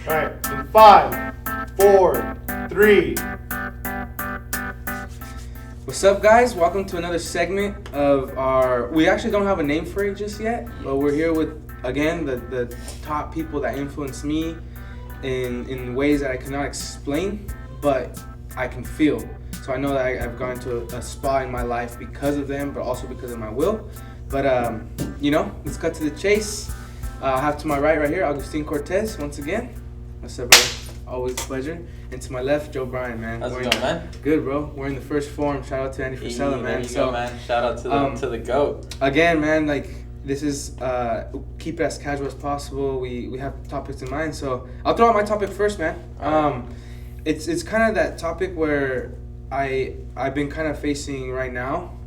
All right, in 5, 4, 3. What's up, guys? Welcome to another segment of our... We actually don't have a name for it just yet, but we're here with, again, the top people that influence me in ways that I cannot explain, but I can feel. So I know that I've gone to a spot in my life because of them, but also because of my will. But, let's cut to the chase. I have to my right here, Agustin Cortes, once again. What's up, brother? Always a pleasure. And to my left, Bryan, man. How's it going, man? Good, bro. We're in the first form. Shout out to Andy Frisella, man. There you go, man. Shout out to the GOAT. Again, man, this is keep it as casual as possible. We have topics in mind, so I'll throw out my topic first, man. It's kind of that topic where I've been kind of facing right now,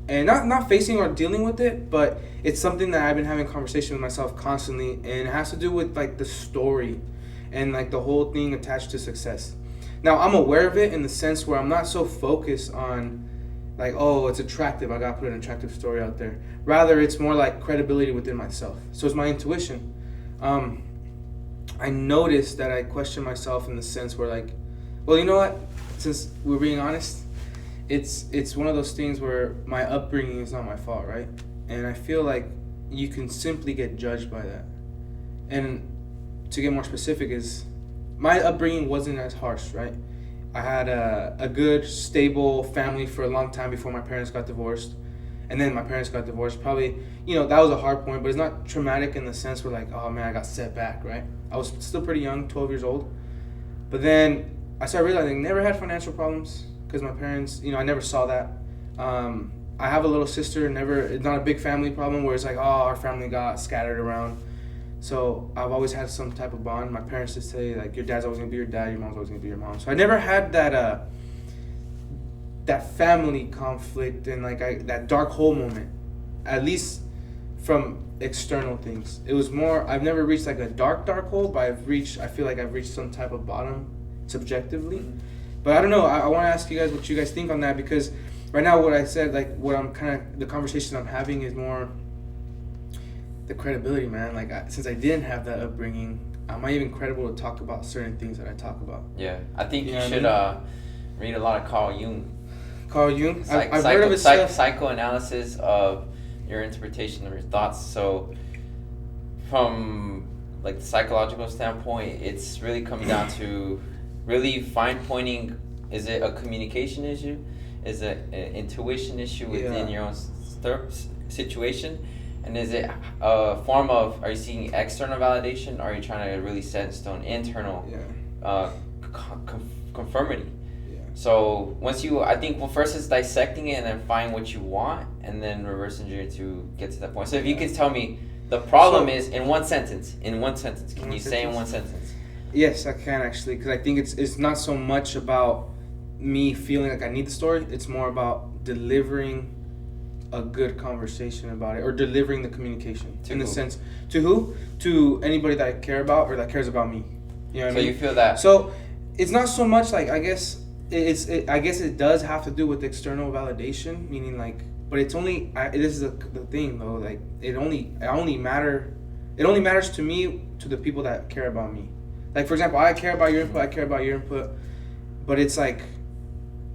and not facing or dealing with it, but it's something that I've been having conversation with myself constantly, and it has to do with the story and the whole thing attached to success. Now, I'm aware of it in the sense where I'm not so focused on oh, it's attractive, I gotta put an attractive story out there. Rather, it's more like credibility within myself. So it's my intuition. I noticed that I question myself in the sense where well, you know what? Since we're being honest, it's one of those things where my upbringing is not my fault, right? And I feel like you can simply get judged by that. And to get more specific is, my upbringing wasn't as harsh, right? I had a good, stable family for a long time before my parents got divorced. And then my parents got divorced. Probably, that was a hard point, but it's not traumatic in the sense where oh man, I got set back, right? I was still pretty young, 12 years old. But then I started realizing I never had financial problems because my parents, I never saw that. I have a little sister, it's not a big family problem where it's our family got scattered around. So I've always had some type of bond. My parents just say your dad's always gonna be your dad, your mom's always gonna be your mom. So I never had that family conflict and that dark hole moment, at least from external things. It was more, I've never reached a dark hole, but I feel like I've reached some type of bottom subjectively. Mm-hmm. But I don't know, I want to ask you guys what you guys think on that, because right now what I said, what I'm the conversation I'm having is more the credibility, man. Since I didn't have that upbringing, am I even credible to talk about certain things that I talk about? Yeah, I think you should read a lot of Carl Jung. Carl Jung? I've heard of his stuff. Psychoanalysis of your interpretation of your thoughts. So from the psychological standpoint, it's really coming down to really fine-pointing, is it a communication issue? Is it an intuition issue within your own situation? And is it a form of, are you seeking external validation, or are you trying to really set in stone internal conformity? Yeah. So first it's dissecting it and then find what you want, and then reverse engineer to get to that point. So if you could tell me, the problem is in one sentence, can you say in one sentence? Yes, I can actually, because I think it's not so much about me feeling like I need the story, it's more about delivering a good conversation about it, or delivering the communication the sense to who? To anybody that I care about or that cares about me. You know what I mean? So you feel that. So it's not so much I guess it does have to do with external validation, meaning but it's only this is the thing though, it only matters to me, to the people that care about me. For example, I care about your input, but it's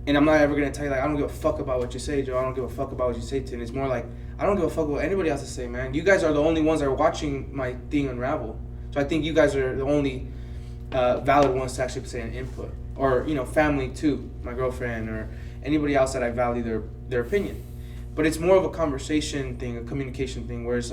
and I'm not ever going to tell you, I don't give a fuck about what you say, Joe. I don't give a fuck about what you say, Tim. It's more I don't give a fuck what anybody else to say, man. You guys are the only ones that are watching my thing unravel. So I think you guys are the only valid ones to actually say an input. Or, family too, my girlfriend, or anybody else that I value their opinion. But it's more of a conversation thing, a communication thing, where it's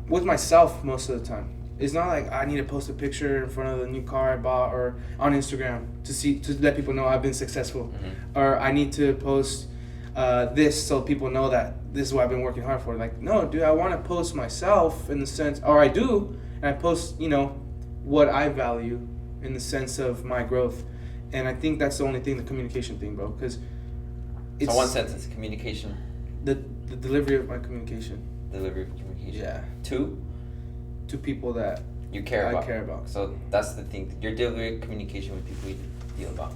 with myself most of the time. It's not I need to post a picture in front of the new car I bought, or on Instagram to let people know I've been successful. Mm-hmm. Or I need to post this so people know that this is what I've been working hard for. No, dude, I want to post myself in the sense, or I do, and I post, what I value in the sense of my growth. And I think that's the only thing, the communication thing, bro. Because it's... So one sentence, communication. The delivery of my communication. Delivery of communication. Yeah. To people that you care about. I care about. So that's the thing. You're delivering communication with people you deal about.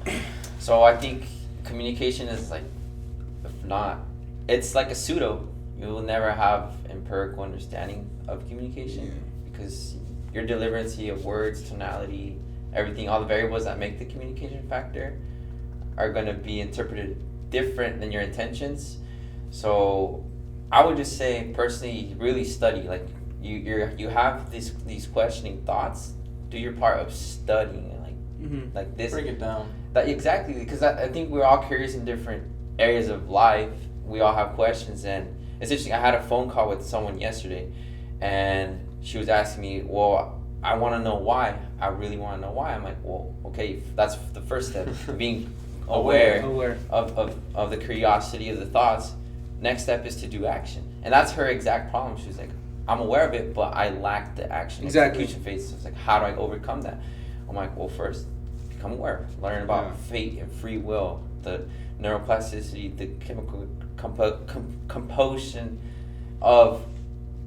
So I think communication is if not, it's a pseudo. You will never have empirical understanding of communication because your deliverancy of words, tonality, everything, all the variables that make the communication factor are going to be interpreted different than your intentions. So I would just say, personally, really study. Like, you have these questioning thoughts. Do your part of studying, like this. Break it down. That exactly, because I think we're all curious in different areas of life. We all have questions, and it's interesting. I had a phone call with someone yesterday, and she was asking me, well, I want to know why. I really want to know why. I'm like, well, okay, that's the first step, being aware of the curiosity of the thoughts. Next step is to do action, and that's her exact problem. She's like, I'm aware of it, but I lack the action execution phase. So it's like, how do I overcome that? I'm like, well, first, become aware. Learn about fate and free will, the neuroplasticity, the chemical composition of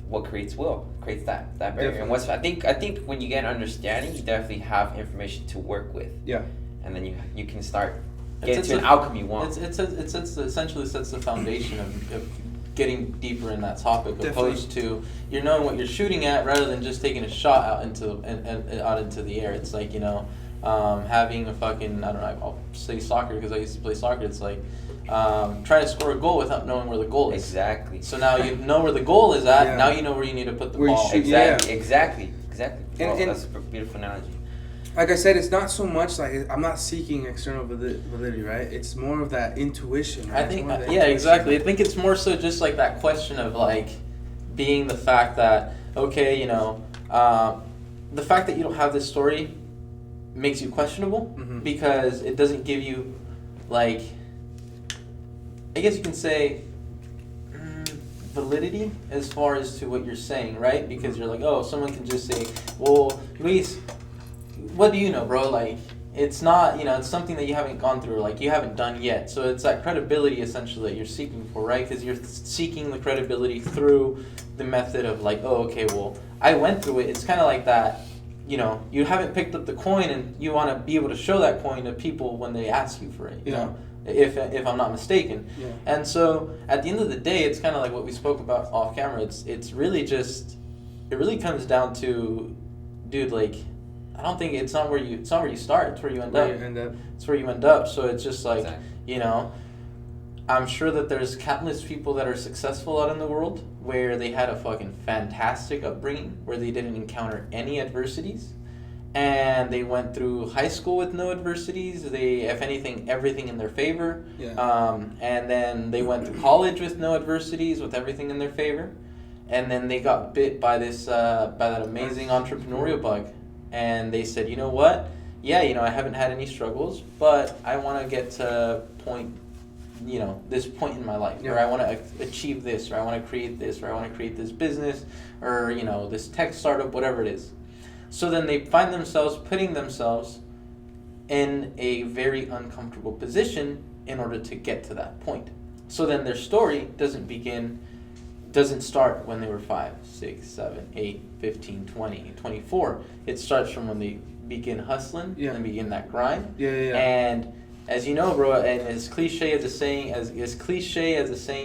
what creates will, creates that barrier. Definitely. And I think when you get an understanding, you definitely have information to work with. Yeah. And then you can start getting to an outcome you want. It essentially sets the foundation of getting deeper in that topic, opposed to you're knowing what you're shooting at rather than just taking a shot out into the air. It's like, having a fucking, I don't know, I'll say soccer because I used to play soccer. It's like trying to score a goal without knowing where the goal is. Exactly. So now you know where the goal is at. Yeah. Now you know where you need to put the Where you ball. shoot. Exactly. And That's a beautiful analogy. Like I said, it's not so much like I'm not seeking external validity, right? It's more of that intuition. Right? I think, exactly. I think it's more so just like that question of like being the fact that, okay, the fact that you don't have this story makes you questionable because it doesn't give you, like, I guess you can say, validity as far as to what you're saying, right? Because you're like, oh, someone can just say, well, Luis, what do you know, bro? Like, it's not, it's something that you haven't gone through, like, you haven't done yet. So it's that credibility, essentially, that you're seeking for, right? Because you're seeking the credibility through the method of, like, oh, okay, well, I went through it. It's kind of like that, you haven't picked up the coin, and you want to be able to show that coin to people when they ask you for it, you know? If I'm not mistaken. Yeah. And so, at the end of the day, it's kind of like what we spoke about off camera. It's really just, it really comes down to, dude, like, I don't think it's not where you start. It's where you end up. It's where you end up. So it's just like, I'm sure that there's countless people that are successful out in the world where they had a fucking fantastic upbringing, where they didn't encounter any adversities, and they went through high school with no adversities. They, if anything, everything in their favor. Yeah. And then they went through college with no adversities, with everything in their favor, and then they got bit by this by that amazing entrepreneurial bug. And they said, you know what? Yeah, I haven't had any struggles, but I want to get to this point in my life where I want to achieve this, or I want to create this, or I want to create this business, or, this tech startup, whatever it is. So then they find themselves putting themselves in a very uncomfortable position in order to get to that point. So then their story doesn't start when they were 5, 6, 7, 8, 15, 20, 24. It starts from when they begin hustling and begin that grind. Yeah. And as you know, bro, and as cliche as the saying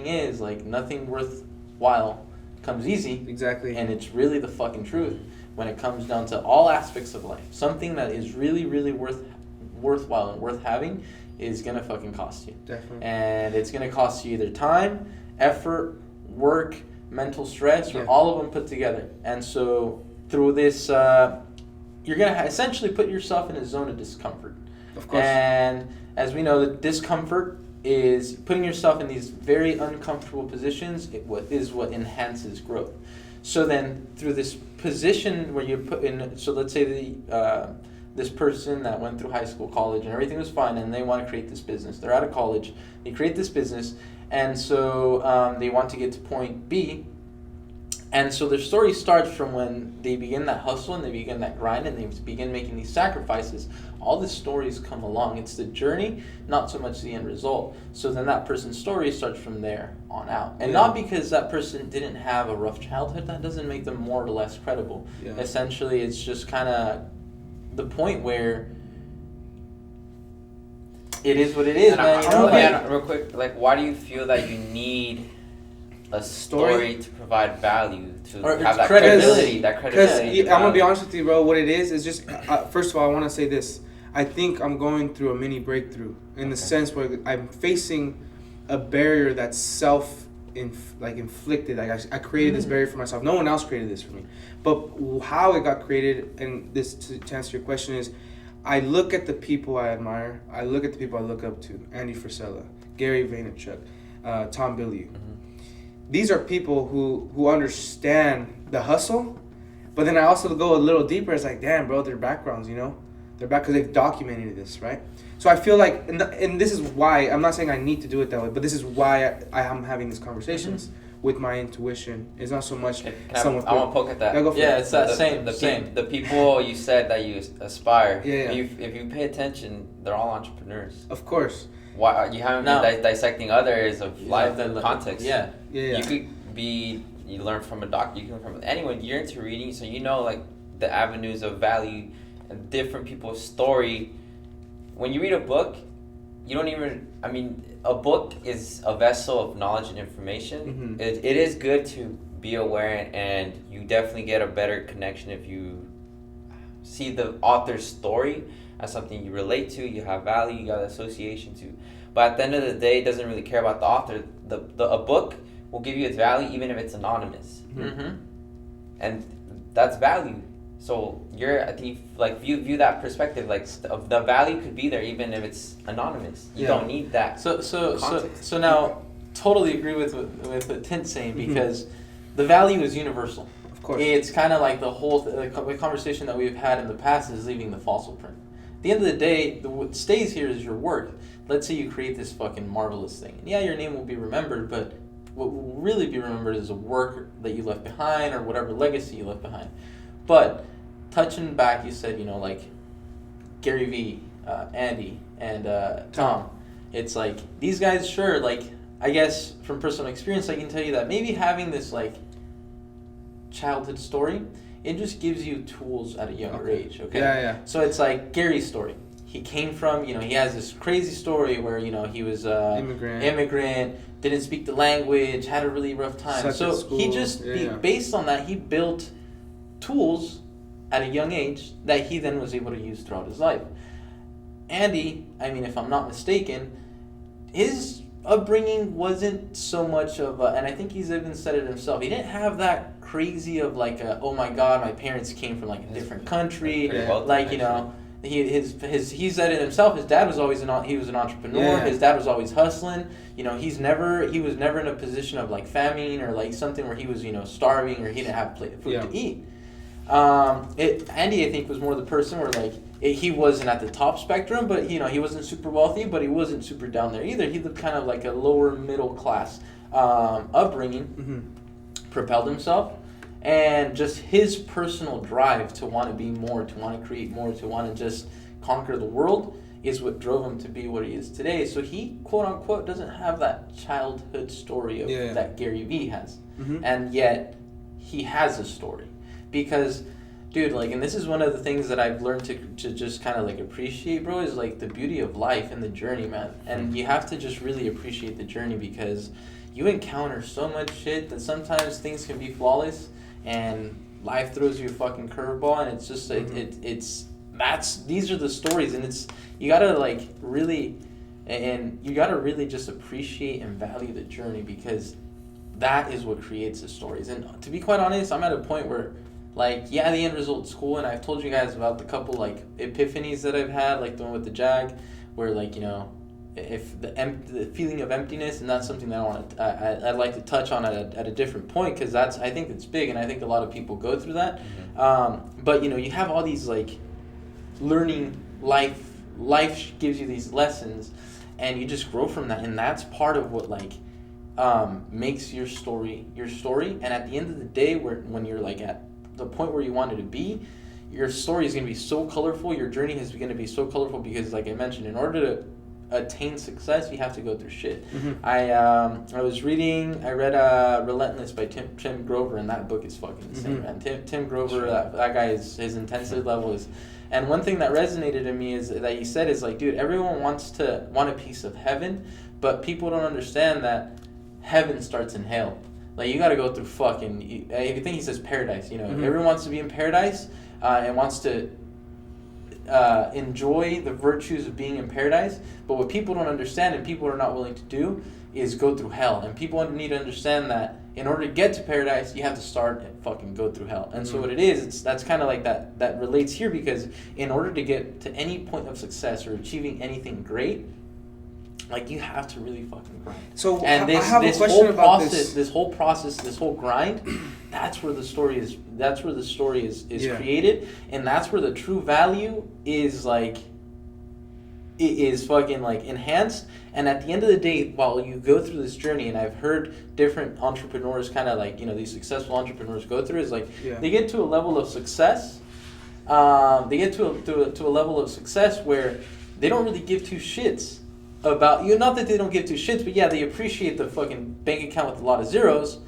is, like, nothing worthwhile comes easy. Exactly. And it's really the fucking truth when it comes down to all aspects of life. Something that is really, really worthwhile and worth having is gonna fucking cost you. Definitely. And it's gonna cost you either time, effort, work, mental stress, or all of them put together. And so through this, you're going to essentially put yourself in a zone of discomfort. Of course. And as we know, the discomfort is putting yourself in these very uncomfortable positions. Is what enhances growth. So then through this position where you're put in, so let's say this person that went through high school, college, and everything was fine, and they want to create this business. They're out of college. They create this business. And so they want to get to point B. And so their story starts from when they begin that hustle and they begin that grind and they begin making these sacrifices. All the stories come along. It's the journey, not so much the end result. So then that person's story starts from there on out. And not because that person didn't have a rough childhood, that doesn't make them more or less credible. Yeah. Essentially, it's just kind of the point where it is what it is, and man. Real quick, like, why do you feel that you need a story to provide value, to Or have that credibility. credibility. Because I'm gonna be honest with you, bro. What it is just first of all, I want to say this. I think I'm going through a mini breakthrough in the sense where I'm facing a barrier that's inflicted. Like I created this barrier for myself. No one else created this for me. But how it got created, and this to answer your question is, I look at the people I admire. I look at the people I look up to. Andy Frisella, Gary Vaynerchuk, Tom Bilyeu. These are people who understand the hustle, but then I also go a little deeper. It's like, damn, bro, their backgrounds, they're back because they've documented this, right? So I feel like, and this is why I'm not saying I need to do it that way, but this is why I am having these conversations with my intuition. It's not so much someone. I want to poke at that. Yeah, go for it. It's that same. The people you said that you aspire. Yeah. If you pay attention, they're all entrepreneurs. Of course. Why you haven't been dissecting other areas of life context? Yeah. You could be. You learn from a doctor. You can learn from anyone. You're into reading, so you know like the avenues of value and different people's story. When you read a book, you don't even. I mean, a book is a vessel of knowledge and information. It is good to be aware, and you definitely get a better connection if you see the author's story as something you relate to, you have value, you got association to. But at the end of the day, it doesn't really care about the author. A book will give you its value even if it's anonymous. And that's value. So I think view that perspective, like the value could be there even if it's anonymous. You don't need that. So now, totally agree with what Tint's saying, because the value is universal. Of course. It's kind of like the whole the conversation that we've had in the past is leaving the fossil print. At the end of the day, what stays here is your work. Let's say you create this fucking marvelous thing. And yeah, your name will be remembered, but what will really be remembered is the work that you left behind or whatever legacy you left behind. But touching back, you said, like Gary Vee, Andy, and Tom. It's like these guys, sure, like I guess from personal experience, I can tell you that maybe having this like childhood story, it just gives you tools at a younger age. Okay. Yeah. So it's like Gary's story. He came from, he has this crazy story where, he was immigrant, didn't speak the language, had a really rough time. He just, based on that, he built tools at a young age that he then was able to use throughout his life. Andy, if I'm not mistaken, his upbringing wasn't so much of and I think he's even said it himself, he didn't have that crazy of like oh my god, my parents came from like a different country, he said it himself, his dad was always he was an entrepreneur, his dad was always hustling, he was never in a position of like famine or like something where he was starving or he didn't have food to eat. Andy, I think, was more the person where like he wasn't at the top spectrum, but he wasn't super wealthy, but he wasn't super down there either. He lived kind of like a lower middle class upbringing, propelled himself, and just his personal drive to want to be more, to want to create more, to want to just conquer the world is what drove him to be what he is today. So he, quote unquote, doesn't have that childhood story of that Gary Vee has, and yet he has a story. Because, dude, like, and this is one of the things that I've learned to just kind of, like, appreciate, bro, is, like, the beauty of life and the journey, man. And you have to just really appreciate the journey because you encounter so much shit that sometimes things can be flawless and life throws you a fucking curveball, and it's just, these are the stories, and you gotta, like, really, and you gotta really just appreciate and value the journey because that is what creates the stories. And to be quite honest, I'm at a point where, like, the end result's cool, and I've told you guys about the couple, like, epiphanies that I've had, like the one with the Jag, where, like, if the feeling of emptiness, and that's something that I'd like to touch on at a different point, because I think it's big, and I think a lot of people go through that. But, you have all these, like, learning life gives you these lessons, and you just grow from that, and that's part of what, like, makes your story. And at the end of the day, when you're, like, at the point where you wanted to be, your story is going to be so colorful, your journey is going to be so colorful because, like I mentioned, in order to attain success, you have to go through shit. I read Relentless by Tim Grover, and that book is fucking insane, man. Tim Grover, that guy, his intensity level is, and one thing that resonated in me is that he said is like, dude, everyone want a piece of heaven, but people don't understand that heaven starts in hell. Like, you got to go through fucking... If you think he says paradise, you know, Mhm. everyone wants to be in paradise and wants to enjoy the virtues of being in paradise. But what people don't understand and people are not willing to do is go through hell. And people need to understand that in order to get to paradise, you have to start and fucking go through hell. And so what it is, that's kind of like that relates here, because in order to get to any point of success or achieving anything great, like, you have to really fucking grind. So And I have a question about this. this whole process, this whole grind, that's where the story is. That's where the story is Yeah. created, and that's where the true value is. Like, it is fucking like enhanced. And at the end of the day, while you go through this journey, and I've heard different entrepreneurs kind of like, you know, these successful entrepreneurs go through, is like they get to a level of success. They get to a level of success where they don't really give two shits about you. Not that they don't give two shits, but yeah, they appreciate the fucking bank account with a lot of zeros.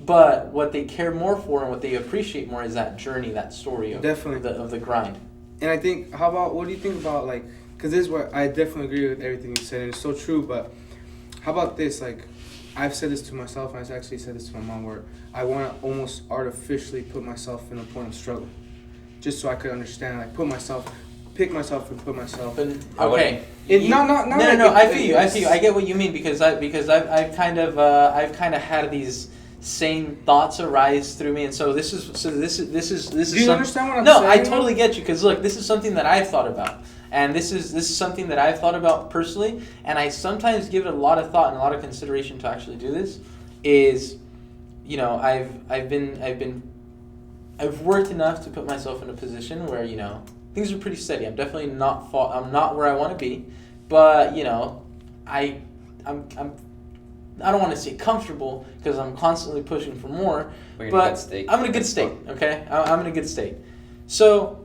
But what they care more for and what they appreciate more is that journey, that story of the grind. And I think, what do you think about, like, because this is what I definitely agree with everything you said, and it's so true, but how about this? Like, I've said this to myself, and I've actually said this to my mom, where I want to almost artificially put myself in a point of struggle, just so I could understand, like, pick myself and put myself. But, okay. No, I feel you. I get what you mean, because I've kind of had these same thoughts arise through me, and so this is. Do you understand what I'm saying? No, I totally get you, because look, this is something that I've thought about. And this is something that I've thought about personally, and I sometimes give it a lot of thought and a lot of consideration to actually do this. Is, you know, I've worked enough to put myself in a position where, you know, things are pretty steady. I'm definitely not where I want to be, but, you know, I don't want to say comfortable, because I'm constantly pushing for more. But I'm in a good state. Okay, I'm in a good state. So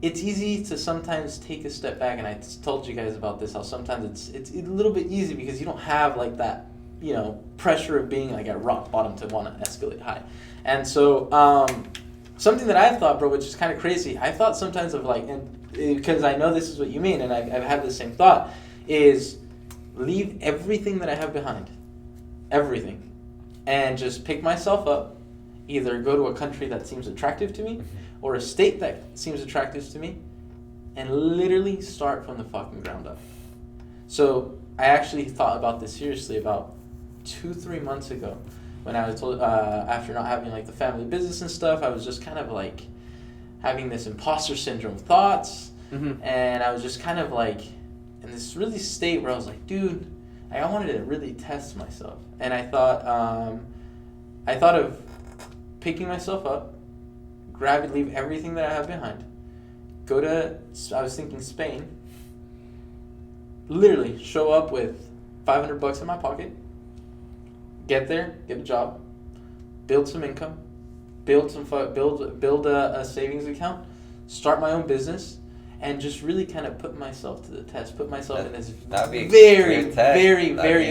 it's easy to sometimes take a step back, and I told you guys about this, how sometimes it's a little bit easy because you don't have like that, you know, pressure of being like at rock bottom to want to escalate high. And so something that I've thought, bro, which is kind of crazy, I thought sometimes of like, and because I know this is what you mean, and I've had the same thought, is leave everything that I have behind, everything, and just pick myself up, either go to a country that seems attractive to me, or a state that seems attractive to me, and literally start from the fucking ground up. So I actually thought about this seriously about 2-3 months ago, when I was told, after not having like the family business and stuff, I was just kind of like having this imposter syndrome thoughts, and I was just kind of like in this really state where I was like, dude, I wanted to really test myself, and I thought of picking myself up, leave everything that I have behind, I was thinking Spain, literally show up with $500 in my pocket, get there, get a job, build some income, build a savings account, start my own business, and just really kind of put myself to the test, put myself in this very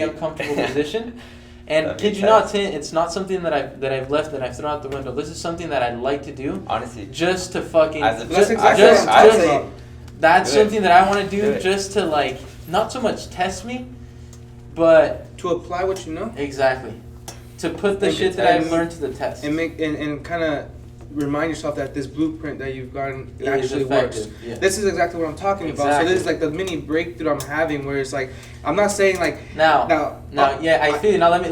uncomfortable position. And kid you not, it's not something that I've left, that I've thrown out the window. This is something that I'd like to do. Honestly, just to fucking that's something that I want to do, just to like not so much test me, but to apply what you know. Exactly. To put the shit that I've learned to the test. And make and kind of remind yourself that this blueprint that you've gotten actually works. Yeah. This is exactly what I'm talking about. So this is like the mini breakthrough I'm having, where it's like I'm not saying like I feel you. Now let me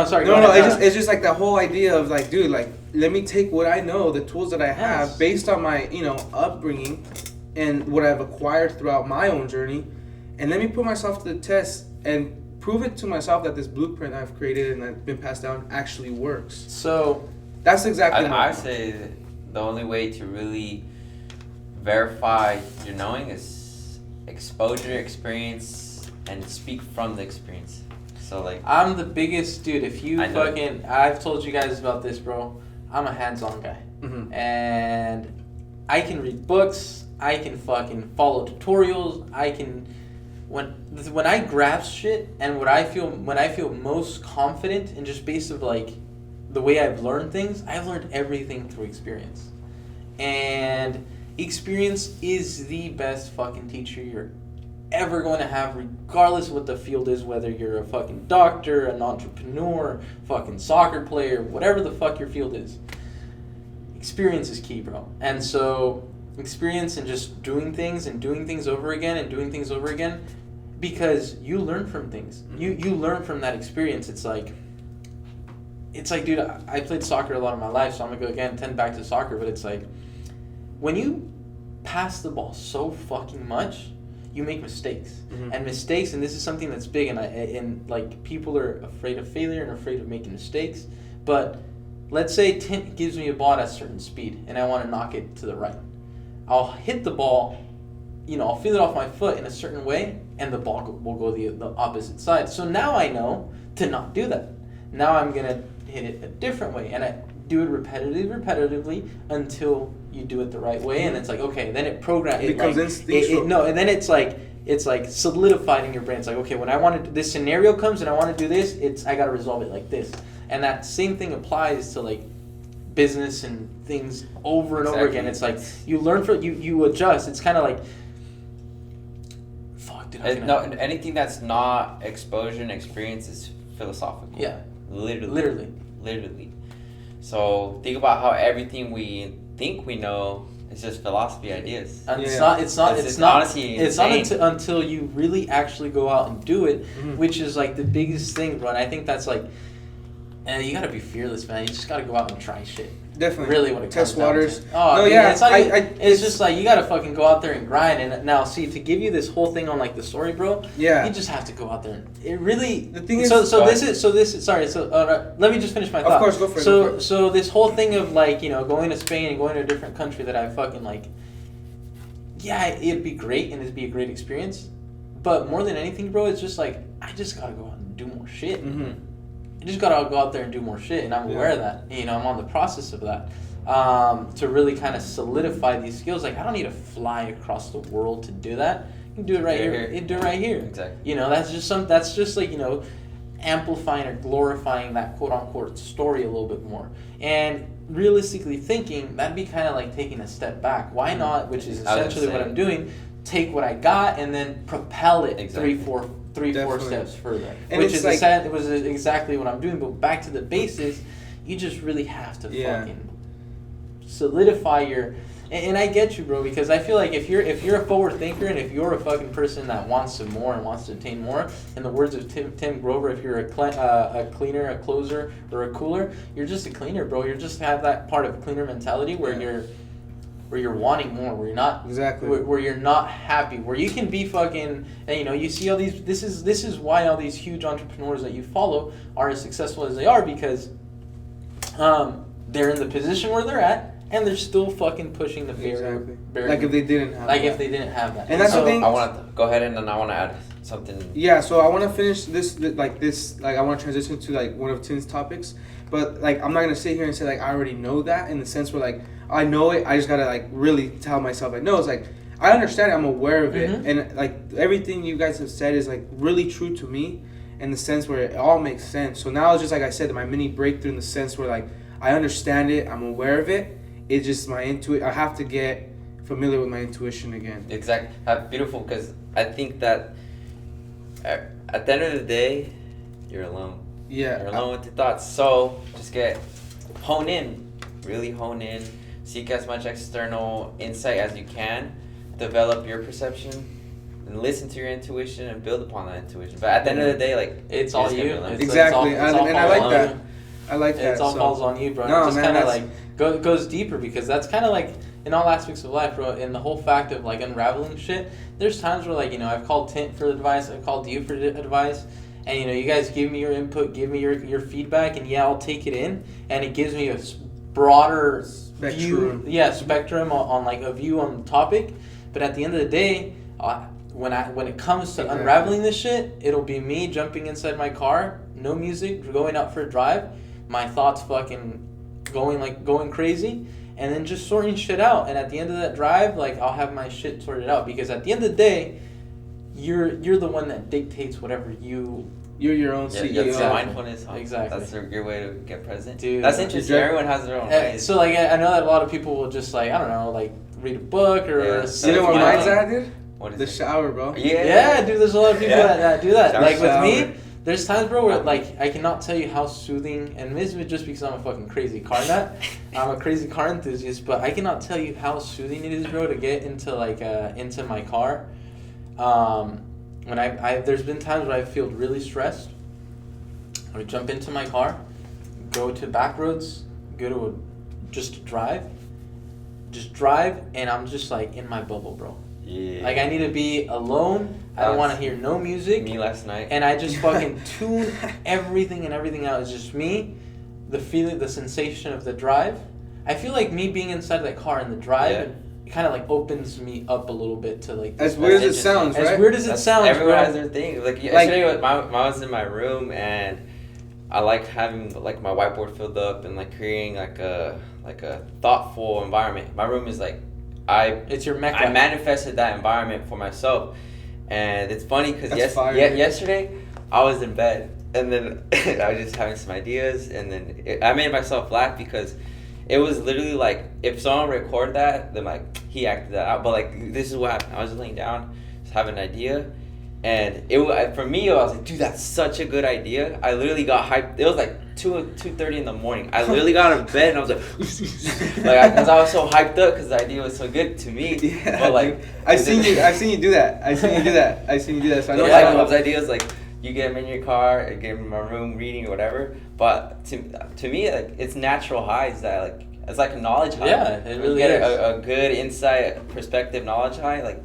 sorry. It's just like the whole idea of like, dude, like let me take what I know, the tools that I have, based on my upbringing and what I've acquired throughout my own journey, and let me put myself to the test and prove it to myself that this blueprint I've created and that's been passed down actually works. So that's exactly. I say the only way to really verify your knowing is exposure, experience, and speak from the experience. So like, I'm the biggest dude. If you I've told you guys about this, bro. I'm a hands-on guy, and I can read books. I can fucking follow tutorials. I can. When I grasp shit, and when I feel most confident, and just based of like the way I've learned things, I've learned everything through experience. And experience is the best fucking teacher you're ever going to have, regardless of what the field is, whether you're a fucking doctor, an entrepreneur, fucking soccer player, whatever the fuck your field is. Experience is key, bro. And so experience and just doing things over again and doing things over again, because you learn from things. You learn from that experience. It's like, dude, I played soccer a lot of my life, so I'm gonna go again, tend back to soccer, but it's like, when you pass the ball so fucking much, you make mistakes. And mistakes, and this is something that's big, and like, people are afraid of failure and afraid of making mistakes, but let's say Tint gives me a ball at a certain speed, and I want to knock it to the right. I'll hit the ball, I'll feel it off my foot in a certain way, and the ball will go the opposite side. So now I know to not do that. Now I'm going to hit it a different way, and I do it repetitively until you do it the right way, and it's like, okay, then it becomes instinctual. And then it's like solidified in your brain. It's like, okay, when this scenario comes and I want to do this, I got to resolve it like this. And that same thing applies to like business and things over and over again. It's like you learn from you adjust. It's kind of like, fuck, dude. Anything that's not exposure and experience is philosophical. Yeah, literally. So think about how everything we think we know is just philosophy ideas. And it's not until you really actually go out and do it, which is like the biggest thing, bro. And I think that's like, and you gotta be fearless, man. You just gotta go out and try shit. Definitely. Really, when it comes test waters. Down to. Oh, no, yeah. It's just like, you gotta fucking go out there and grind. And now, see, to give you this whole thing on like the story, bro. Yeah. You just have to go out there. It really. The thing is. Sorry. Let me just finish my thought. Of course, go for it. So this whole thing of like, going to Spain and going to a different country that I fucking like. Yeah, it'd be great and it'd be a great experience. But more than anything, bro, it's just like, I just gotta go out and do more shit. You just gotta go out there and do more shit, and I'm aware of that. I'm on the process of that, to really kind of solidify these skills. Like, I don't need to fly across the world to do that. You can do it right here. You can do it right here. Exactly. That's just like, amplifying or glorifying that quote unquote story a little bit more. And realistically thinking, that'd be kind of like taking a step back. Why not? Which is essentially what I'm doing. Take what I got and then propel it three, four steps further. And which is it was exactly what I'm doing. But back to the basis, you just really have to fucking solidify your. And I get you, bro, because I feel like if you're a forward thinker and if you're a fucking person that wants some more and wants to attain more, in the words of Tim Grover, if you're a cleaner, a closer, or a cooler, you're just a cleaner, bro. You just have that part of cleaner mentality where you're wanting more, where you're not where you're not happy, where you can be fucking, and you see all these. This is why all these huge entrepreneurs that you follow are as successful as they are, because they're in the position where they're at. And they're still fucking pushing the barrier. Like if they didn't have if they didn't have that. And that's the thing. I want to go ahead and then I want to add something. Yeah, so I want to finish this. I want to transition to like one of Tim's topics. But like, I'm not going to sit here and say like, I already know that, in the sense where like, I know it. I just got to like really tell myself like, no, it's like, I understand it. I'm aware of it. And like, everything you guys have said is like really true to me, in the sense where it all makes sense. So now it's just like I said, my mini breakthrough, in the sense where like, I understand it. I'm aware of it. It's just my I have to get familiar with my intuition again. Exactly. Beautiful, because I think that at the end of the day, you're alone. Yeah. You're alone with your thoughts. So just really hone in, seek as much external insight as you can, develop your perception, and listen to your intuition and build upon that intuition. But at the end of the day, like, it's all you. Exactly. And I like that. I like that. It all falls on you, bro. No, it just kind of like goes deeper, because that's kind of like in all aspects of life, bro. In the whole fact of like unraveling shit, there's times where like, I've called Tint for advice, I've called you for advice, and you guys give me your input, give me your feedback, and I'll take it in, and it gives me a broader spectrum on like a view on the topic. But at the end of the day, when it comes to unraveling this shit, it'll be me jumping inside my car, no music, going out for a drive, my thoughts fucking going crazy, and then just sorting shit out. And at the end of that drive, like, I'll have my shit sorted out, because at the end of the day, you're the one that dictates whatever you're your own CEO. That's mindfulness. Exactly. That's your way to get present. Dude, that's interesting. Everyone has their own way. So like, I know that a lot of people will just like, I don't know, like read a book or. You know where mine's at, dude? What is The it? shower, bro. Yeah, dude. There's a lot of people that do that. Shower. Like with Shower. me, there's times, bro, where like I cannot tell you how soothing, and this is just because I'm a fucking crazy car nut. I'm a crazy car enthusiast, but I cannot tell you how soothing it is, bro, to get into like into my car. When I there's been times where I feel really stressed. I would jump into my car, go to back roads, go to just drive, and I'm just like in my bubble, bro. Yeah. Like I need to be alone. I don't want to hear no music. Me last night. And I just fucking tune everything out. It's just me, the feeling, the sensation of the drive. I feel like me being inside that car in the drive, it kind of like opens me up a little bit to like. As weird as it sounds, right? As weird as it sounds, everyone bro. has their thing. Like yesterday, I was in my room and I like having like my whiteboard filled up and like creating like a thoughtful environment. My room is like It's your mecca. I manifested that environment for myself, and it's funny because yesterday I was in bed and then I was just having some ideas, and then I made myself laugh because it was literally like if someone recorded that, then like he acted that out. But like this is what happened. I was laying down, just having an idea, and for me I was like, dude, that's such a good idea. I literally got hyped. It was like 2:30 in the morning. I literally got out of bed and I was like, because I was so hyped up because the idea was so good to me. Yeah, but like, I've seen you do that. So I know. like those ideas, like you get them in your car, and get them in my room reading or whatever. But to me, like it's natural highs that like it's like a knowledge high. Yeah, it really you get is. a good insight, perspective, knowledge high. Like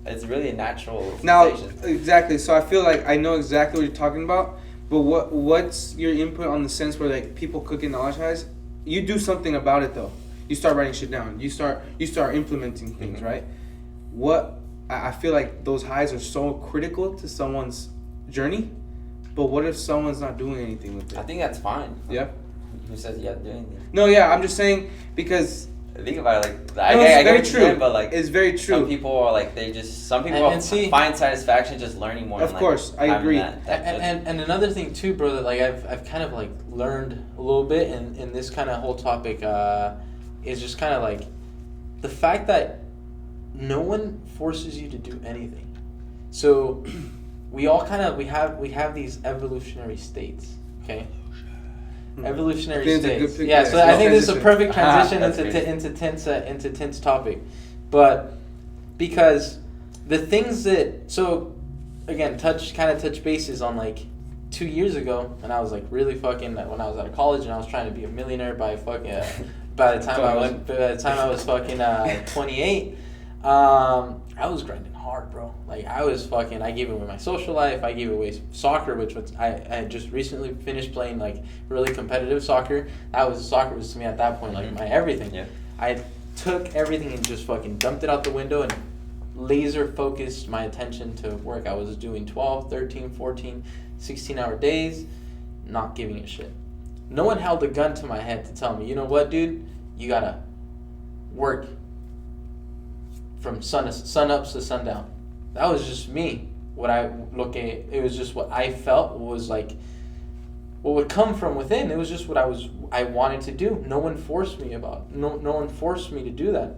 it's really a natural Now, sensation. exactly. So I feel like I know exactly what you're talking about. But what's your input on the sense where like people could get knowledge highs? You do something about it though. You start writing shit down. You start implementing things, Mm-hmm. right? I feel like those highs are so critical to someone's journey. But what if someone's not doing anything with it? I think that's fine. Yeah. Who says you have to do anything? No, yeah. I'm just saying because. Think about it, like No, I it's get very what you're true. saying, but like It's very true. some people are like some people And see- find satisfaction just learning more. Of than, course, like, I having agree. And another thing too, bro, that like I've kind of like learned a little bit in this kind of whole topic is just kind of like the fact that no one forces you to do anything. So we all kind of we have these evolutionary states, okay? Evolutionary I think it's a states. good pick, Yeah, yeah. so I think this is a Transition. perfect transition That's into tense topic, but because the things that again touch bases on like 2 years ago when I was like really fucking when I was out of college and I was trying to be a millionaire by fucking by the time I was fucking 28. I was grinding hard, bro. Like I gave away my social life. I gave away soccer, which was I had just recently finished playing like really competitive soccer. Soccer was to me at that point like my everything. Yeah. I took everything and just fucking dumped it out the window and laser focused my attention to work. I was doing 12, 13, 14, 16-hour days, not giving a shit. No one held a gun to my head to tell me, you know what, dude, you gotta work from sun up to sundown. That was just me. It was just what I felt was like what would come from within. It was just what I wanted to do. No one forced me no one forced me to do that.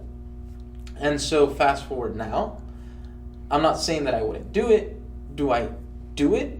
And so fast forward now, I'm not saying that I wouldn't do it. Do I do it?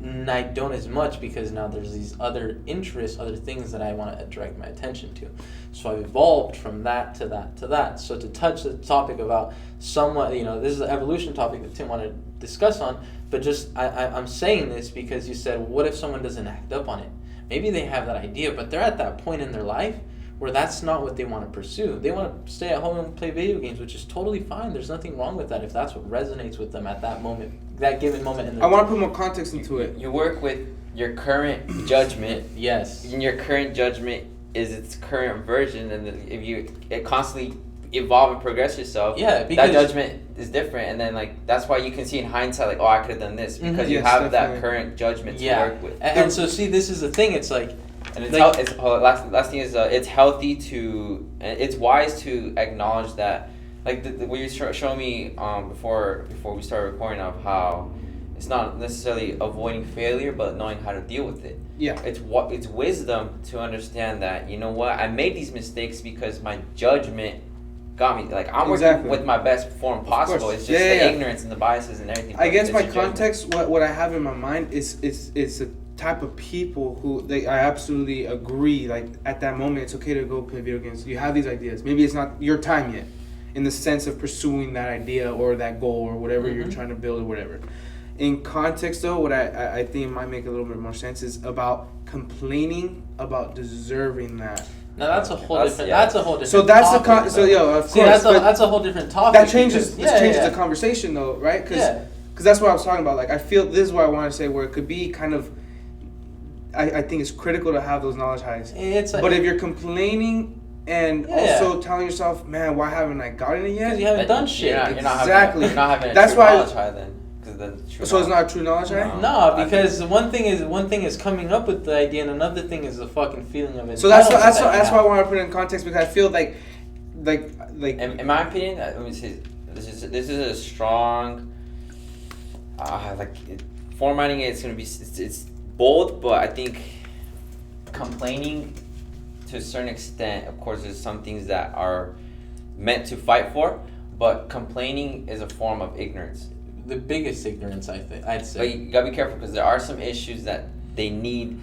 And I don't as much because now there's these other interests, other things that I want to direct my attention to. So I've evolved from that to that to that. So to touch the topic about somewhat, this is an evolution topic that Tim wanted to discuss on, but just I'm saying this because you said, what if someone doesn't act up on it? Maybe they have that idea, but they're at that point in their life where that's not what they want to pursue. They want to stay at home and play video games, which is totally fine. There's nothing wrong with that if that's what resonates with them at that moment, that given moment in their I want to put more context into it. You work with your current judgment. Yes. And your current judgment is its current version, and if you constantly evolve and progress yourself, Yeah, because that judgment is different, and then like that's why you can see in hindsight like, oh, I could have done this because you Yes, have definitely. that current judgment to yeah. work with. And so see, this is the thing. It's like, And like, last thing is it's healthy it's wise to acknowledge that, like what you showed me before we started recording of how it's not necessarily avoiding failure but knowing how to deal with it. Yeah. It's wisdom to understand that, you know what, I made these mistakes because my judgment got me. Like, I'm working with my best form possible. It's just the ignorance and the biases and everything. I guess my context, what I have in my mind is it's a type of people who I absolutely agree. Like, at that moment, it's okay to go play video games. You have these ideas. Maybe it's not your time yet, in the sense of pursuing that idea or that goal or whatever you're trying to build or whatever. In context, though, what I think might make a little bit more sense is about complaining about deserving that. Now that's a whole different. That's a whole different. So that's topic, of See, course. that's a whole different topic. That changes the conversation, though, right? Because that's what I was talking about. Like, I feel this is what I want to say, where it could be kind of. I think it's critical to have those knowledge highs. But if you're complaining and also telling yourself, man, why haven't I gotten it yet? Because you haven't done shit. You're not having a that's true knowledge high then. So it's not a true knowledge high? No, because one thing is coming up with the idea, and another thing is the fucking feeling of it. So that's why I want to put it in context, because I feel like in my opinion, let me say, this is a strong formatting it. It's gonna be it's bold, but I think complaining to a certain extent, of course, there's some things that are meant to fight for, but complaining is a form of ignorance. The biggest ignorance, I'd say. But you gotta be careful, because there are some issues that they need.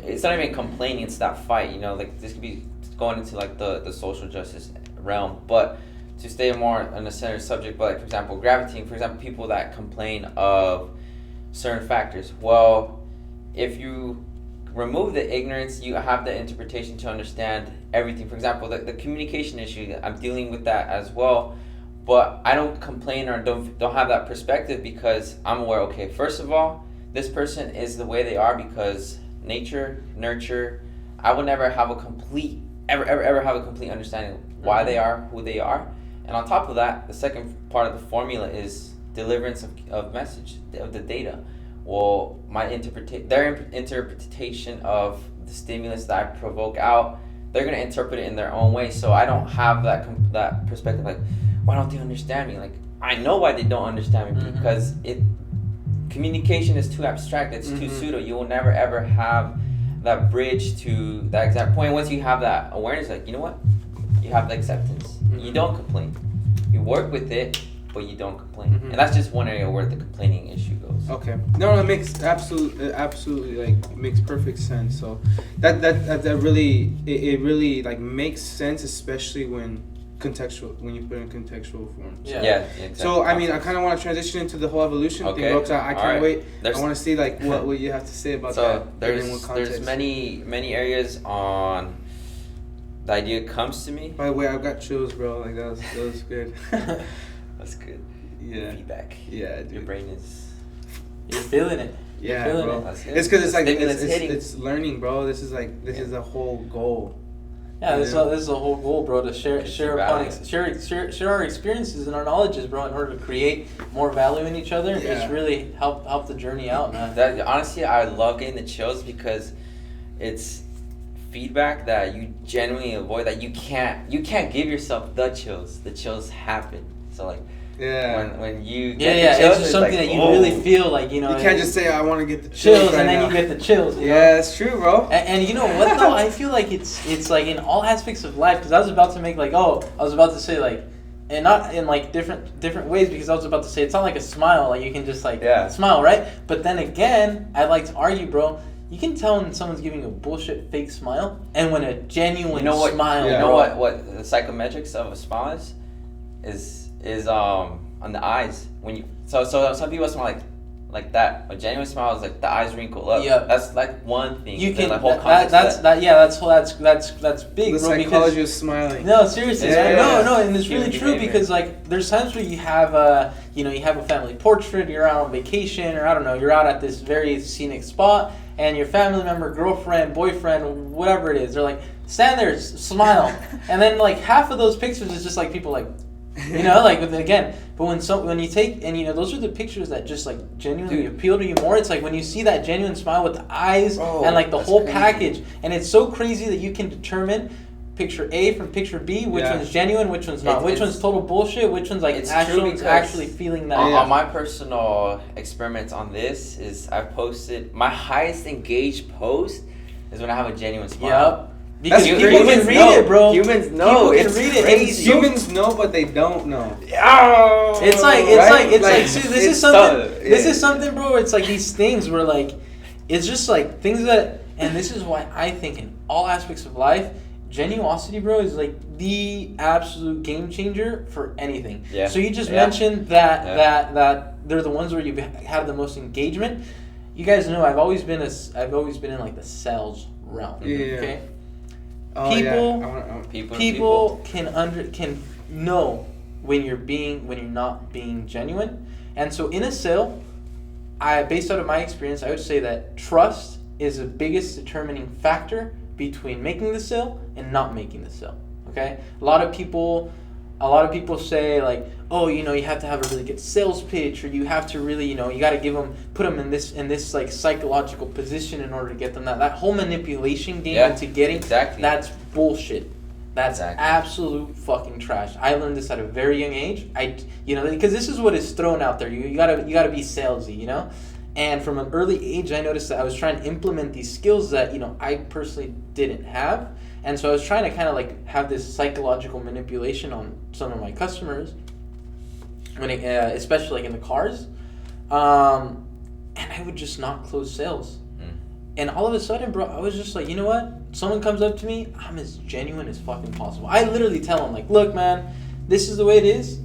It's not even complaining; it's that fight. You know, like this could be going into like the social justice realm. But to stay more on a centered subject, but like, for example, gravitating. For example, people that complain of certain factors. Well, if you remove the ignorance, you have the interpretation to understand everything. For example, the communication issue. I'm dealing with that as well. But I don't complain or don't have that perspective, because I'm aware, okay, first of all, this person is the way they are because nature, nurture. I will never have a complete, ever have a complete understanding of why they are who they are. And on top of that, the second part of the formula is deliverance of message, of the data. Well, their interpretation of the stimulus that I provoke out, they're going to interpret it in their own way. So I don't have that perspective, like, why don't they understand me? Like, I know why they don't understand me, because communication is too abstract. It's too pseudo. You will never ever have that bridge to that exact point. Once you have that awareness, like, you know what? You have the acceptance. You don't complain. You work with it, but you don't complain. And that's just one area where the complaining issue goes. Okay. No, that makes absolutely like makes perfect sense. So that really it really like makes sense, especially when you put in contextual form. So. Yeah, exactly. So I mean, I kind of want to transition into the whole evolution thing, bro, 'cause I can't wait. I want to see like what you have to say about that. So there's many areas on the idea comes to me. By the way, I've got chills, bro. Like that was good. That's good. Yeah. Feedback. Yeah, dude. Your brain is. You're feeling it. Yeah, You're feeling bro. it. It's because it's like it's learning, bro. This is the whole goal. Yeah, this is the whole goal, bro. To share our experiences and our knowledges, bro, in order to create more value in each other. Yeah. Just really help the journey out, man. Honestly, I love getting the chills, because it's feedback that you genuinely avoid. That you can't give yourself the chills. The chills happen. So like. Yeah. When you get the chills, it's just something that you really feel like, you know. You can't just say I want to get the chills right and then now. you get the chills. You know? Yeah, that's true, bro. And you know what though? I feel like it's like in all aspects of life, because I was about to say like, and not in like different ways, because I was about to say it's not like a smile, like you can just like smile, right? But then again, I like to argue, bro. You can tell when someone's giving a bullshit fake smile, and when a genuine smile. You know what the psychometrics of a smile is on the eyes. When you so some people smile like that. A genuine smile is like the eyes wrinkle up. Yeah, that's like one thing. You can that's big. The psychology of smiling. No, seriously, no, and it's really true, because like there's times where you have a family portrait, you're out on vacation, or I don't know, you're out at this very scenic spot, and your family member, girlfriend, boyfriend, whatever it is, they're like, stand there, smile, and then like half of those pictures is just like people like. You know, like but when you take, and you know, those are the pictures that just like genuinely appeal to you more. It's like when you see that genuine smile with the eyes and like the whole package, and it's so crazy that you can determine picture A from picture B, which one's genuine, which one's not, which one's total bullshit, which one's like actually feeling that. On my personal experiments on this is I posted my highest engaged post is when I have a genuine smile. Because That's people crazy. can read it, bro. Humans know. People can It's read it. crazy. Humans know, but they don't know. Oh, It's like see, this is it's something. tough. This Yeah. is something, bro. It's like these things where like, it's just like things that, and this is why I think in all aspects of life, genuosity, bro, is like the absolute game changer for anything. Yeah. So you just Yeah. mentioned that Yeah. that they're the ones where you have the most engagement. You guys know I've always been in like the sales realm. Yeah. Okay. Oh, People- yeah. People can know when you're not being genuine, and so in a sale, based out of my experience, I would say that trust is the biggest determining factor between making the sale and not making the sale. Okay, a lot of people say like, oh, you have to have a really good sales pitch, or you have to really, you got to put them in this like psychological position in order to get them that whole manipulation game into getting. Exactly. That's bullshit. That's Exactly. absolute fucking trash. I learned this at a very young age. Because this is what is thrown out there. You gotta be salesy, And from an early age, I noticed that I was trying to implement these skills that I personally didn't have, and so I was trying to kind of like have this psychological manipulation on some of my customers, especially like in the cars, and I would just not close sales. And all of a sudden, bro, I was just like, you know what? Someone comes up to me, I'm as genuine as fucking possible. I literally tell them, like, look, man, this is the way it is.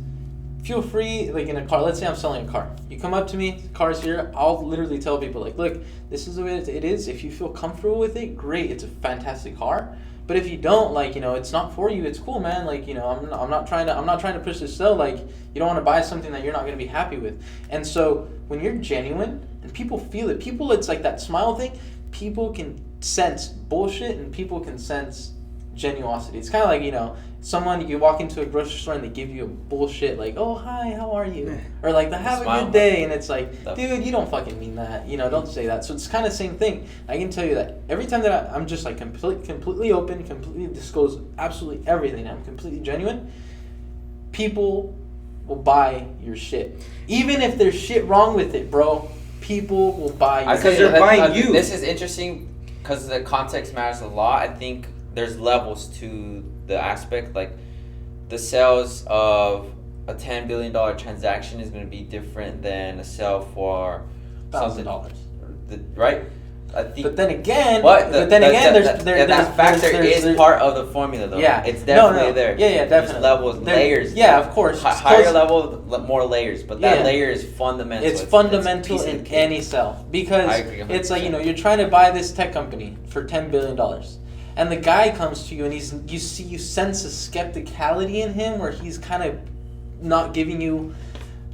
Feel free, like in a car, let's say I'm selling a car. You come up to me, car's here, I'll literally tell people, like, look, this is the way it is. If you feel comfortable with it, great, it's a fantastic car. But if you don't, like, it's not for you, it's cool, man. Like, I'm not trying to push this sell. Like, you don't want to buy something that you're not going to be happy with. And so when you're genuine and people feel it, it's like that smile thing. People can sense bullshit and people can sense genuosity. It's kind of like, someone, you walk into a grocery store and they give you a bullshit like, oh, hi, how are you? Or like, have a good day. And it's like, dude, you don't fucking mean that. Don't say that. So it's kind of the same thing. I can tell you that every time that I'm just like completely open, completely disclose absolutely everything, I'm completely genuine, people will buy your shit. Even if there's shit wrong with it, bro, people will buy your shit. Because they're buying you. This is interesting because the context matters a lot. I think there's levels to the aspect. Like the sales of a $10 billion transaction is going to be different than a sale for $1,000. Right? I think. But then again, That factor there's is part of the formula, though. Yeah, it's definitely there. Yeah, definitely. There's levels, layers. Yeah, of course. Higher level, more layers, but that layer is fundamental. It's fundamental in any sell because it's like you're trying to buy this tech company for $10 billion, and the guy comes to you and you sense a skepticality in him where he's kind of not giving you,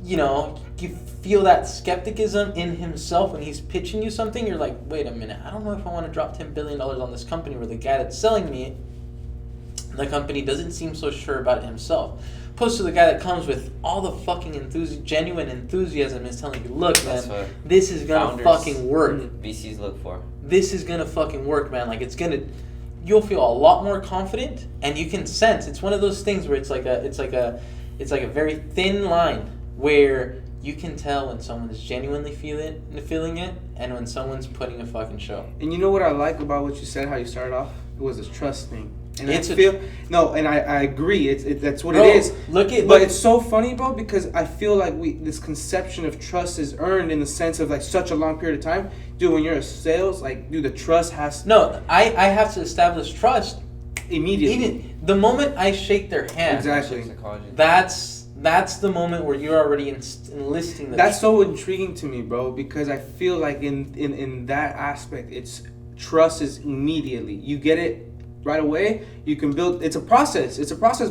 you feel that skepticism in himself when he's pitching you something. You're like, wait a minute, I don't know if I want to drop $10 billion on this company where the guy that's selling me the company doesn't seem so sure about it himself. Opposed to the guy that comes with all the fucking genuine enthusiasm and is telling you, look, man, this is gonna fucking work. VCs look for. This is gonna fucking work, man. Like you'll feel a lot more confident, and you can sense. It's one of those things where it's like a very thin line where you can tell when someone's genuinely feeling it, and when someone's putting a fucking show. And you know what I like about what you said, how you started off? It was a trust thing. And I agree. That's what it is. But it's so funny, bro, because I feel like this conception of trust is earned in the sense of like such a long period of time. Dude, when you're in sales, like, dude, the trust has. No, I have to establish trust immediately. Even the moment I shake their hand. Exactly. That's the moment where you're already enlisting the. That's so intriguing to me, bro, because I feel like in that aspect, trust is immediately. You get it right away. You can build. It's a process,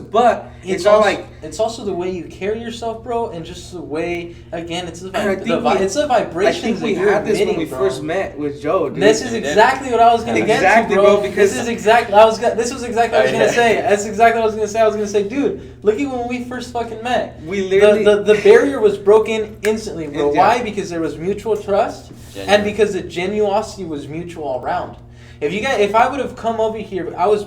but it's all like. It's also the way you carry yourself, bro, and just the way. Again, it's the vibrations. I think we had this when we first met with Joe. Dude. This is exactly what I was gonna get to, bro. Because this was exactly what I was gonna say. That's exactly what I was gonna say. I was gonna say, dude, look at when we first fucking met. We literally the barrier was broken instantly, bro. Why? Because there was mutual trust, and because the genuosity was mutual all around. If I would have come over here, I was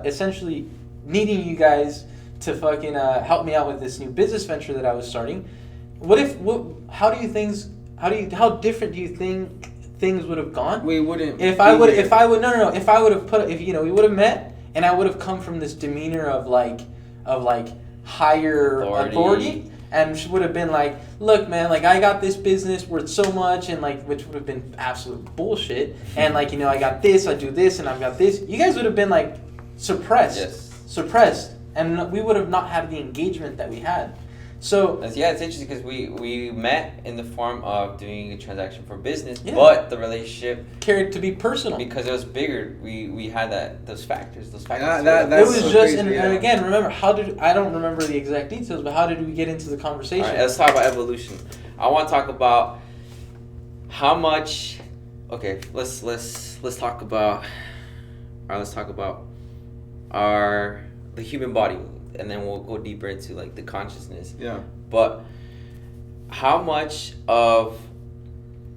essentially needing you guys to fucking help me out with this new business venture that I was starting. How different do you think things would have gone. We wouldn't. If I would have put, if you know, we would have met, and I would have come from this demeanor of like higher authority, and she would have been like, look, man, like I got this business worth so much, and like, which would have been absolute bullshit, and like, you know, I got this, I do this, and I've got this. You guys would have been like suppressed, and we would have not had the engagement that we had. So yeah, it's interesting because we met in the form of doing a transaction for business, but the relationship carried to be personal because it was bigger. We had those factors. Yeah, it was so just, crazy, and again, remember I don't remember the exact details, but how did we get into the conversation? All right, let's talk about evolution. I want to talk about how much. Okay, let's talk about. Let's talk about the human body. And then we'll go deeper into like the consciousness. Yeah. But how much of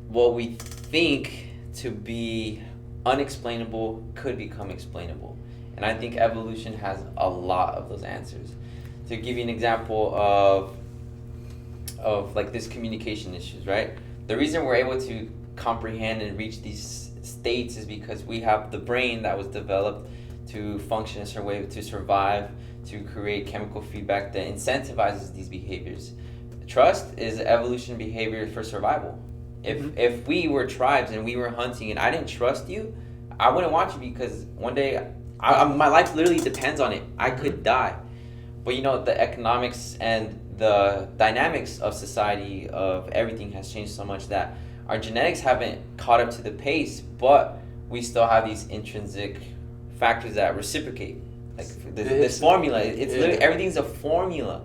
what we think to be unexplainable could become explainable? And I think evolution has a lot of those answers. To give you an example of like this communication issues, right? The reason we're able to comprehend and reach these states is because we have the brain that was developed to function a certain way, to survive, to create chemical feedback that incentivizes these behaviors. Trust is evolution behavior for survival. If we were tribes and we were hunting and I didn't trust you, I wouldn't want you because one day my life literally depends on it. I could die. But you know, the economics and the dynamics of society, of everything has changed so much that our genetics haven't caught up to the pace, but we still have these intrinsic factors that reciprocate. Like this formula, it's literally everything's a formula,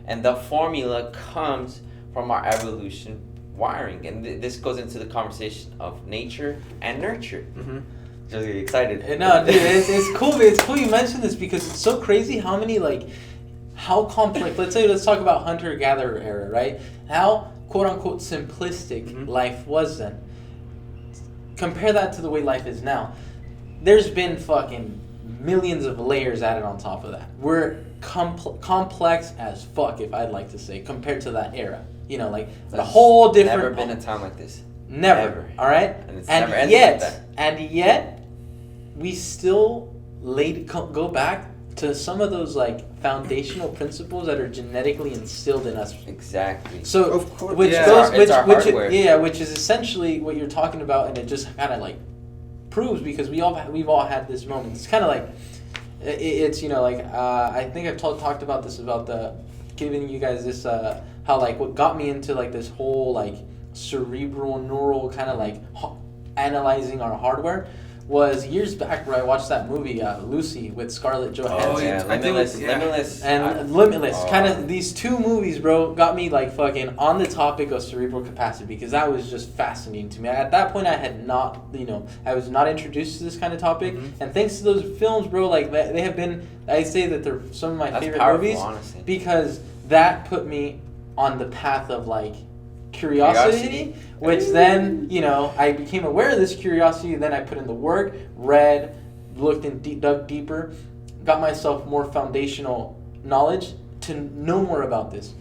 and the formula comes from our evolution wiring, and this goes into the conversation of nature and nurture. Just get excited. No, dude, it's cool. It's cool you mentioned this because it's so crazy how complex. Let's talk about hunter-gatherer era, right? How quote unquote simplistic life was then. Compare that to the way life is now. There's been fucking millions of layers added on top of that. We're complex as fuck, if I'd like to say, compared to that era. You know, like a whole different. Never been a time like this. Never. Ever. All right. And it's and never ended like that. And yet, we still go back to some of those like foundational principles that are genetically instilled in us. Exactly. So, of course, which is essentially what you're talking about, and it just kind of like proves because we've all had this moment. It's kind of like it's you know like I think I've talked about this about the giving you guys this how like what got me into like this whole like cerebral neural kind of like analyzing our hardware was years back where I watched that movie Lucy with Scarlett Johansson. Oh yeah, Limitless. And Limitless. Kind of these two movies, bro, got me like fucking on the topic of cerebral capacity because that was just fascinating to me. At that point, I had not, you know, I was not introduced to this kind of topic, and thanks to those films, bro, like they have been. I say that they're some of my favorite movies honestly. Because that put me on the path of like curiosity, which then, you know, I became aware of this curiosity, then I put in the work, read, looked and dug deeper, got myself more foundational knowledge to know more about this.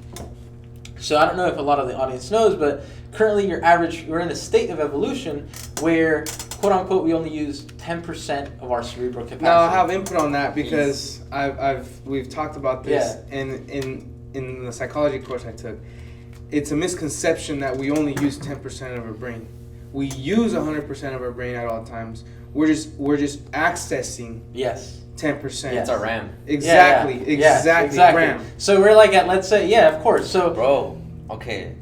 So I don't know if a lot of the audience knows, but currently we're in a state of evolution where, quote unquote, we only use 10% of our cerebral capacity. Now I have input on that because we've talked about this in the psychology course I took. It's a misconception that we only use 10% of our brain. We use 100% of our brain at all times. We're just accessing 10%. It's our RAM. Exactly. RAM. So we're like at, let's say, of course. So bro, okay.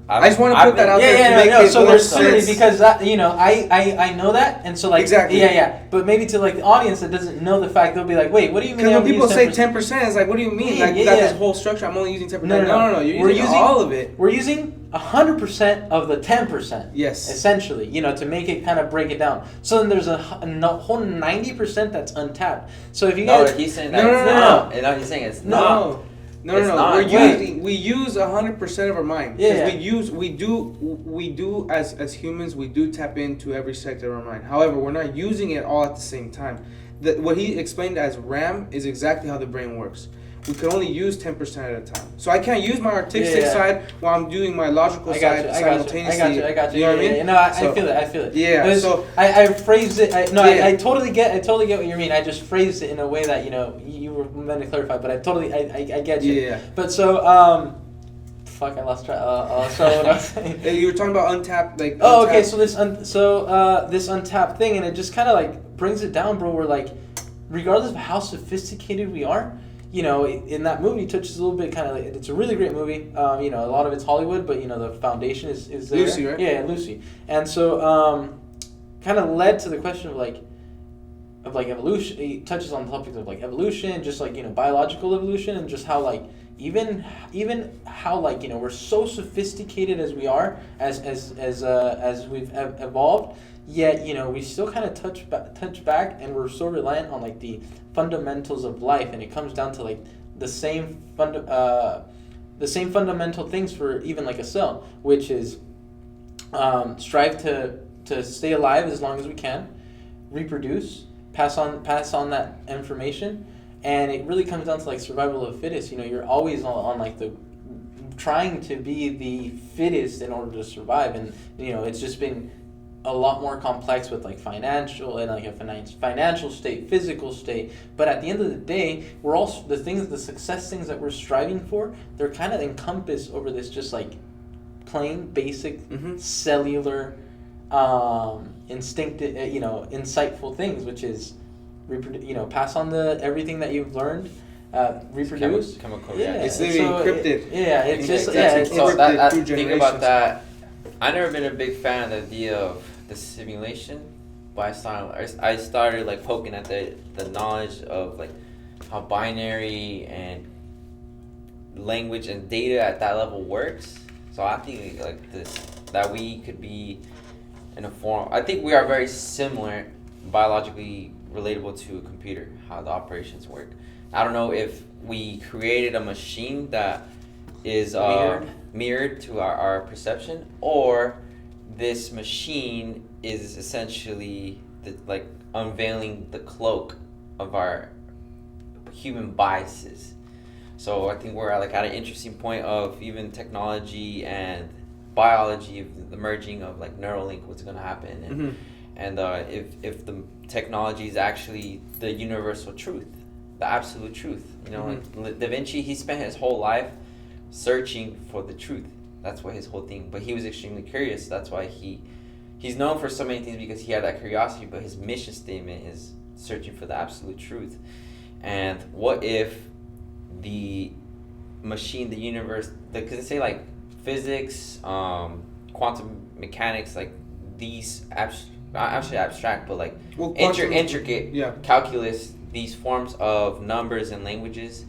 I just want to put that out there to make it so more there's sense. because that, you know, I know that, and so like exactly. But maybe to like the audience that doesn't know the fact, they'll be like, wait, what do you mean? Because when people say 10%, it's like, what do you mean? This whole structure, I'm only using 10%. No. You're using all of it. We're using 100% of the 10%. Yes. Essentially, you know, to make it kind of break it down. So then there's a whole 90% that's untapped. So if you guys, he's saying no. He's saying it's not. No. We use 100% of our mind. Yeah. We do as humans, we do tap into every sector of our mind. However, we're not using it all at the same time. What he explained as RAM is exactly how the brain works. we could only use 10% at a time. So I can't use my artistic side while I'm doing my logical side simultaneously. I got you. You know what I mean? No, I feel it. Yeah. So I phrased it. I totally get what you mean. I just phrased it in a way that you were meant to clarify. But I get you. Yeah. But so fuck, I lost track. So what I was saying. You were talking about untapped, like. Oh, okay. So this untapped thing, and it just kind of like brings it down, bro. We're like, regardless of how sophisticated we are, in that movie it touches a little bit kind of like, it's a really great movie. A lot of it's Hollywood, but the foundation is there. Lucy, right? Yeah, Lucy. And so kind of led to the question of like evolution. It touches on the topic of like evolution, just like biological evolution, and just how like even how like we're so sophisticated as we are as we've evolved, yet we still kind of touch back, and we're so reliant on like the fundamentals of life, and it comes down to like the same fundamental things for even like a cell, which is strive to stay alive as long as we can, reproduce, pass on that information. And it really comes down to like survival of the fittest. You're always on like the trying to be the fittest in order to survive, and it's just been a lot more complex with like financial and like a financial state, physical state. But at the end of the day, we're all the success things that we're striving for. They're kind of encompassed over this just like plain basic cellular, instinctive, insightful things, which is pass on everything that you've learned, reproduce. Chemical It's literally encrypted. It's just it's encrypted through think generations. about that. I've never been a big fan of the idea of the simulation, but I started like poking at the knowledge of like how binary and language and data at that level works. So I think like that we could be in a form. I think we are very similar, biologically relatable to a computer, how the operations work. I don't know if we created a machine that is mirrored to our perception, or this machine is essentially like unveiling the cloak of our human biases. So I think we're at an interesting point of even technology and biology, of the merging of like Neuralink, what's going to happen, and if the technology is actually the universal truth, the absolute truth. Like Da Vinci, he spent his whole life searching for the truth. That's what his whole thing. But he was extremely curious. That's why he's known for so many things, because he had that curiosity. But his mission statement is searching for the absolute truth. And what if the machine, the universe, because they say like physics, quantum mechanics, like these actually abstract, but like intricate calculus, these forms of numbers and languages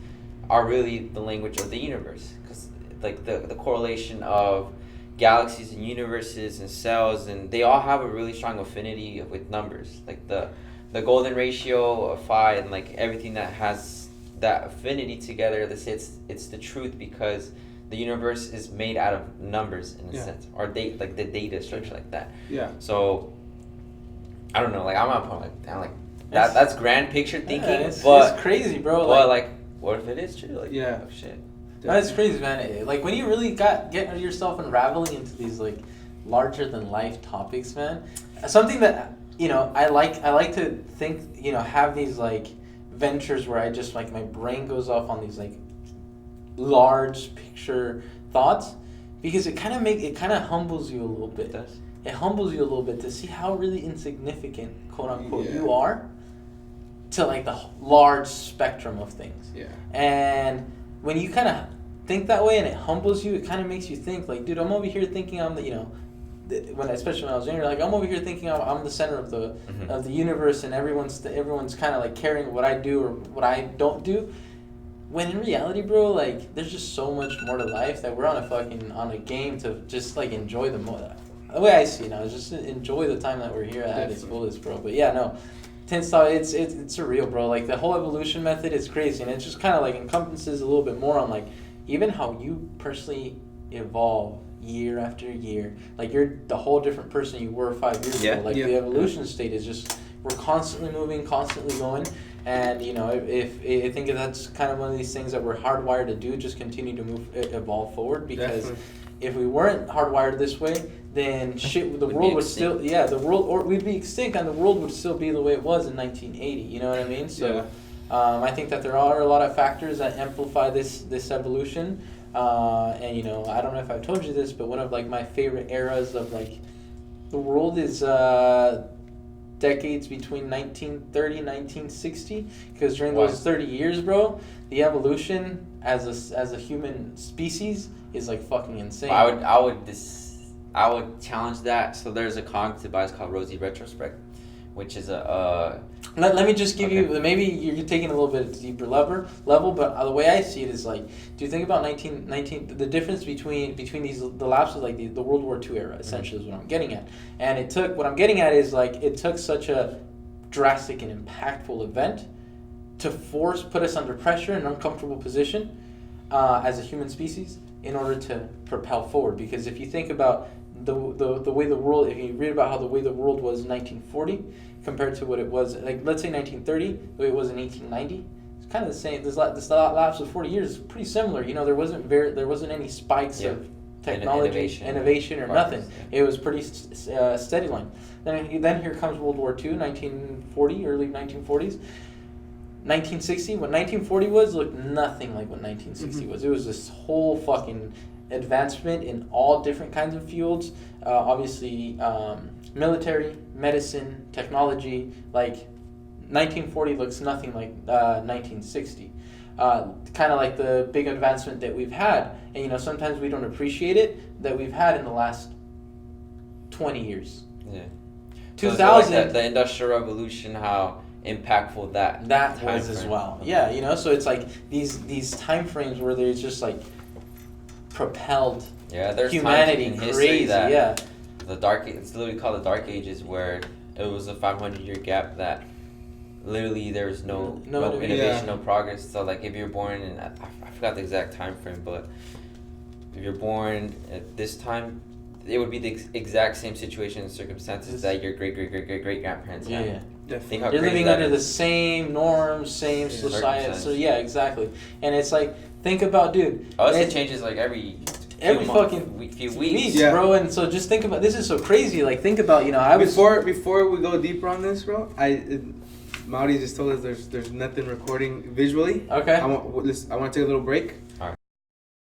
are really the language of the universe, because like the correlation of galaxies and universes and cells, and they all have a really strong affinity with numbers, like the golden ratio of phi, and like everything that has that affinity together. They say it's the truth, because the universe is made out of numbers in a sense, or like the data structure like that. Yeah. So I don't know, like I'm not that's grand picture thinking, it's crazy, bro. But like, what if it is true? Like, oh shit. That's crazy, man. Like when you really get yourself unraveling into these like larger than life topics, man. Something that I like to think, have these like ventures where I just like my brain goes off on these like large picture thoughts, because it kind of humbles you a little bit. It humbles you a little bit to see how really insignificant, quote unquote, you are to like the large spectrum of things. Yeah. And when you kind of think that way and it humbles you, it kind of makes you think like, dude, I'm over here thinking I'm especially when I was younger, like I'm over here thinking I'm the center of the universe, and everyone's kind of like caring what I do or what I don't do. When in reality, bro, like there's just so much more to life that we're on a game to just like enjoy the way I see it now is just enjoy the time that we're here at its fullest, bro. But yeah, no, it's surreal, bro. Like the whole evolution method is crazy, and it just kind of like encompasses a little bit more on like even how you personally evolve year after year. Like you're the whole different person you were 5 years ago. Like the evolution state is just, we're constantly moving, constantly going. And if I think that's kind of one of these things that we're hardwired to do, just continue to evolve forward, because Definitely. if we weren't hardwired this way, then the world would still, we'd be extinct, and the world would still be the way it was in 1980. You know what I mean? So, I think that there are a lot of factors that amplify this evolution. And I don't know if I've told you this, but one of like my favorite eras of like the world is decades between 1930 and 1960, because during those 30 years, bro, the evolution as a human species is like fucking insane. I would challenge that. So there's a cognitive bias called rosy retrospect, which is a Let me just give you, maybe you're taking a little bit deeper level, but the way I see it is like, do you think about the difference between the lapse of like the World War II era, essentially, is what I'm getting at. And what I'm getting at is like, it took such a drastic and impactful event to put us under pressure in an uncomfortable position as a human species in order to propel forward. Because if you think about the way the world, if you read about how the way the world was in 1940 compared to what it was, like let's say 1930, the way it was in 1890, it's kind of the same. This lapse of 40 years is pretty similar. There wasn't any spikes of technology, innovation or nothing. Yeah. It was pretty steady line. Then here comes World War II, 1940, early 1940s. 1960, what 1940 was looked nothing like what 1960 was. It was this whole fucking advancement in all different kinds of fields. Obviously, military, medicine, technology. Like 1940 looks nothing like 1960. Kind of like the big advancement that we've had, and sometimes we don't appreciate it, that we've had in the last 20 years. Yeah. 2000. So like the Industrial Revolution, how impactful that was as well. Yeah, so it's like these time frames where there's just like propelled there's humanity in history crazy. That it's literally called the Dark Ages, where it was a 500-year gap that literally there was no innovation, no progress. So like if you're born in, I forgot the exact time frame, but if you're born at this time, it would be the exact same situation and circumstances that your great grandparents had. Yeah. Think how You're crazy living that under is. the same norms, same society. So exactly. And it's like, think about, dude. It changes like every few weeks, bro. And so just think about, this is so crazy. Like think about, before we go deeper on this, bro. Mauri just told us there's nothing recording visually. Okay. I want to take a little break. All right.